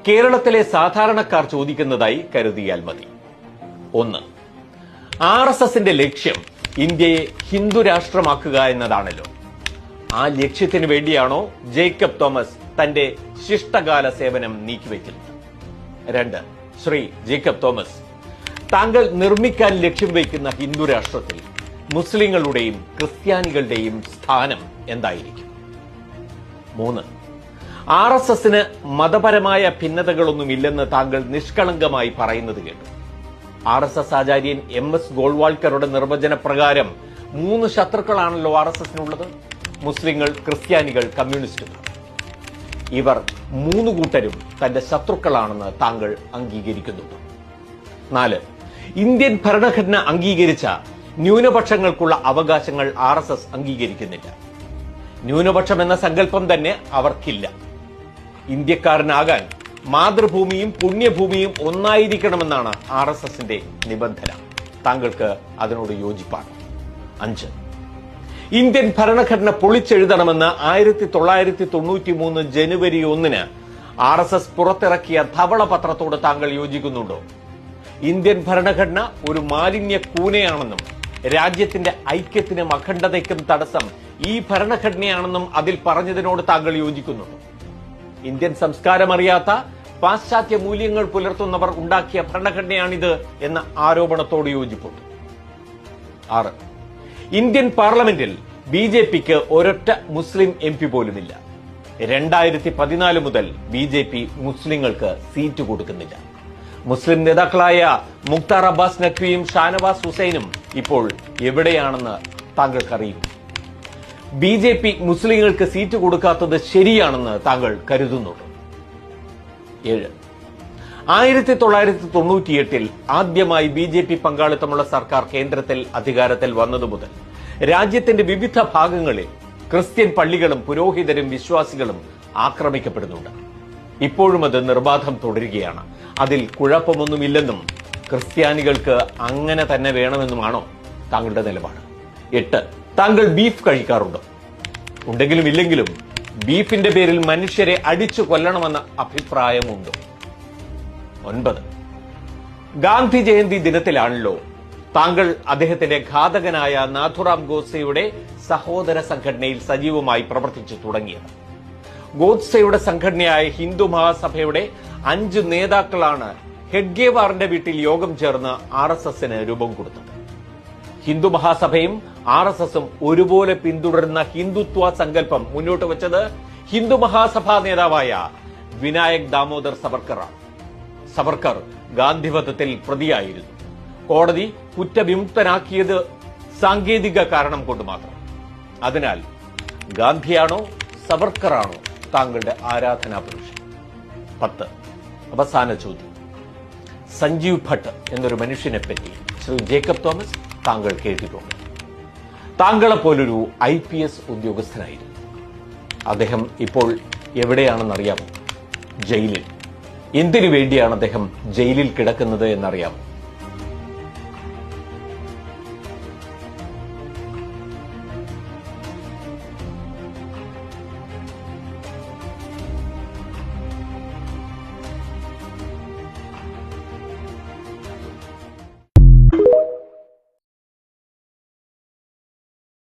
കേരളത്തിലെ സാധാരണക്കാർ ചോദിക്കുന്നതായി കരുതിയാൽ മതി. 1. RSSന്റെ ലക്ഷ്യം ഇന്ത്യയെ ഹിന്ദു രാഷ്ട്രമാക്കുക എന്നതാണല്ലോ. ആ ലക്ഷ്യത്തിന് വേണ്ടിയാണോ ജേക്കബ് തോമസ് തന്റെ ശിഷ്ടകാല സേവനം നീക്കിവെക്കുന്നത്? 2. ശ്രീ ജേക്കബ് തോമസ്, താങ്കൾ നിർമ്മിക്കാൻ ലക്ഷ്യം വയ്ക്കുന്ന ഹിന്ദു രാഷ്ട്രത്തിൽ മുസ്ലിങ്ങളുടെയും ക്രിസ്ത്യാനികളുടെയും സ്ഥാനം എന്തായിരിക്കും? 3. RSSന് മതപരമായ ഭിന്നതകളൊന്നുമില്ലെന്ന് താങ്കൾ നിഷ്കളങ്കമായി പറയുന്നത് കേട്ടു. RSS ആചാര്യൻ MS ഗോൾവാൾക്കറുടെ നിർവചന പ്രകാരം 3 ശത്രുക്കളാണല്ലോ RSSനുള്ളത്: മുസ്ലിങ്ങൾ, ക്രിസ്ത്യാനികൾ, കമ്മ്യൂണിസ്റ്റുകൾ. ഇവർ 3 കൂട്ടരും തന്റെ ശത്രുക്കളാണെന്ന് താങ്കൾ അംഗീകരിക്കുന്നുണ്ട്. 4. ഇന്ത്യൻ ഭരണഘടന അംഗീകരിച്ച ന്യൂനപക്ഷങ്ങൾക്കുള്ള അവകാശങ്ങൾ RSS അംഗീകരിക്കുന്നില്ല. ന്യൂനപക്ഷം എന്ന സങ്കല്പം തന്നെ അവർക്കില്ല. ഇന്ത്യക്കാരനാകാൻ മാതൃഭൂമിയും പുണ്യഭൂമിയും ഒന്നായിരിക്കണമെന്നാണ് RSSന്റെ നിബന്ധന. താങ്കൾക്ക് അതിനോട് യോജിപ്പാണ്. 5. ഇന്ത്യൻ ഭരണഘടന പൊളിച്ചെഴുതണമെന്ന് 1993 ജനുവരി 1 RSS പുറത്തിറക്കിയ ധവളപത്രത്തോട് താങ്കൾ യോജിക്കുന്നുണ്ടോ? ഇന്ത്യൻ ഭരണഘടന ഒരു മാലിന്യ കൂനയാണെന്നും രാജ്യത്തിന്റെ ഐക്യത്തിനും അഖണ്ഡതയ്ക്കും തടസ്സം ഈ ഭരണഘടനയാണെന്നും അതിൽ പറഞ്ഞതിനോട് താങ്കൾ യോജിക്കുന്നുണ്ടോ? ഇന്ത്യൻ സംസ്കാരമറിയാത്ത പാശ്ചാത്യ മൂല്യങ്ങൾ പുലർത്തുന്നവർ ഉണ്ടാക്കിയ ഭരണഘടനയാണിത് എന്ന ആരോപണത്തോട് യോജിപ്പുണ്ട്. 6. ഇന്ത്യൻ പാർലമെന്റിൽ BJPക്ക് ഒരൊറ്റ മുസ്ലിം MP പോലുമില്ല. 2014 മുതൽ BJP മുസ്ലിങ്ങൾക്ക് സീറ്റ് കൊടുക്കുന്നില്ല. മുസ്ലിം നേതാക്കളായ മുഖ്താർ അബ്ബാസ് നഖ്വിയും ഷാനവാസ് ഹുസൈനും ഇപ്പോൾ എവിടെയാണെന്ന് താങ്കൾക്കറിയും. BJP മുസ്ലിങ്ങൾക്ക് സീറ്റ് കൊടുക്കാത്തത് ശരിയാണെന്ന് താങ്കൾ കരുതുന്നുണ്ടോ? 7. 1998 ആദ്യമായി BJP പങ്കാളിത്തമുള്ള സർക്കാർ കേന്ദ്രത്തിൽ അധികാരത്തിൽ വന്നതു മുതൽ രാജ്യത്തിന്റെ വിവിധ ഭാഗങ്ങളിൽ ക്രിസ്ത്യൻ പള്ളികളും പുരോഹിതരും വിശ്വാസികളും ആക്രമിക്കപ്പെടുന്നുണ്ട്. ഇപ്പോഴും അത് നിർബാധം തുടരുകയാണ്. അതിൽ കുഴപ്പമൊന്നുമില്ലെന്നും ക്രിസ്ത്യാനികൾക്ക് അങ്ങനെ തന്നെ വേണമെന്നുമാണോ താങ്കളുടെ നിലപാട്? 8. താങ്കൾ ബീഫ് കഴിക്കാറുണ്ടോ? ഉണ്ടെങ്കിലും ഇല്ലെങ്കിലും ബീഫിന്റെ പേരിൽ മനുഷ്യരെ അടിച്ചു കൊല്ലണമെന്ന അഭിപ്രായമുണ്ടോ? 9. ഗാന്ധി ജയന്തി ദിനത്തിലാണല്ലോ താങ്കൾ അദ്ദേഹത്തിന്റെ ഘാതകനായ നാഥുറാം ഗോഡ്സെയുടെ സഹോദര സംഘടനയിൽ സജീവമായി പ്രവർത്തിച്ചു തുടങ്ങിയത്. ഗോഡ്സെയുടെ സംഘടനയായ ഹിന്ദു മഹാസഭയുടെ 5 നേതാക്കളാണ് ഹെഡ്ഗേവാറിന്റെ വീട്ടിൽ യോഗം ചേർന്ന് RSSന് രൂപം കൊടുത്തത്. ഹിന്ദു മഹാസഭയും RSSും ഒരുപോലെ പിന്തുടരുന്ന ഹിന്ദുത്വ സങ്കല്പം മുന്നോട്ട് വെച്ചത് ഹിന്ദു മഹാസഭാ നേതാവായ വിനായക് ദാമോദർ സവർക്കറാണ്. സവർക്കർ ഗാന്ധിവധത്തിൽ പ്രതിയായിരുന്നു. കോടതി കുറ്റവിമുക്തനാക്കിയത് സാങ്കേതിക കാരണം കൊണ്ട് മാത്രം. അതിനാൽ ഗാന്ധിയാണോ സവർക്കറാണോ താങ്കളുടെ ആരാധനാ പുരുഷൻ? 10. അവസാന ചോദ്യം. സഞ്ജീവ് ഭട്ട് എന്നൊരു മനുഷ്യനെ പറ്റി ശ്രീ ജേക്കബ് തോമസ് താങ്കൾ കേട്ടിട്ടുണ്ട്. താങ്കളെപ്പോലൊരു IPS ഉദ്യോഗസ്ഥനായിരുന്നു. അദ്ദേഹം ഇപ്പോൾ എവിടെയാണെന്നറിയാമോ? ജയിലിൽ. എന്തിനു വേണ്ടിയാണ് അദ്ദേഹം ജയിലിൽ കിടക്കുന്നത് എന്നറിയാമോ?